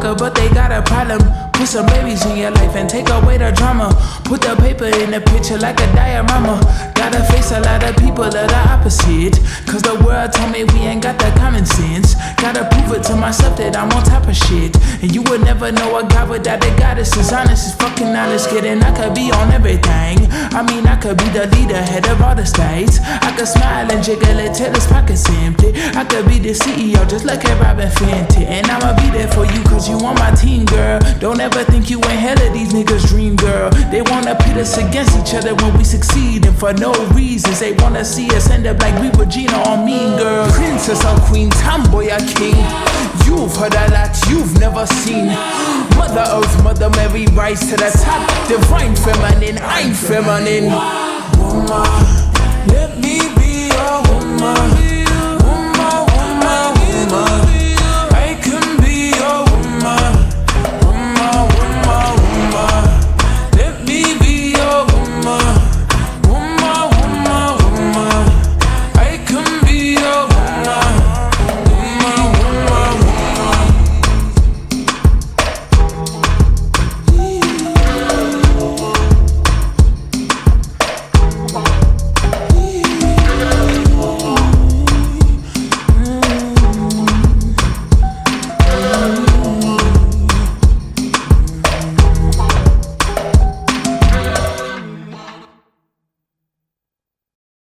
rocker, but they got a problem. Put some babies in your life and take away the drama. Put the paper in the picture like a diorama. Gotta face a lot of people of the opposite, cause the world told me we ain't got that common sense. Gotta prove it to myself that I'm on top of shit. And you would never know a God without a goddess. As honest as fucking honest, kidding. I could be on everything. I mean, I could be the leader, head of all the states. I could smile and jiggle it till his pockets empty. I could be the CEO, just look at Robin Fenty. And I'ma be there for you, cause you on my team, girl. Don't ever think you ain't hell of these niggas' dream, girl. They wanna pit us against each other when we succeed, and for no reasons. They wanna see us end up like we Regina or Mean Girl. Princess or queen, tomboy or king. You've heard a lot you've never seen. Mother Earth, Mother Mary, rise to the top. Divine feminine, I'm feminine.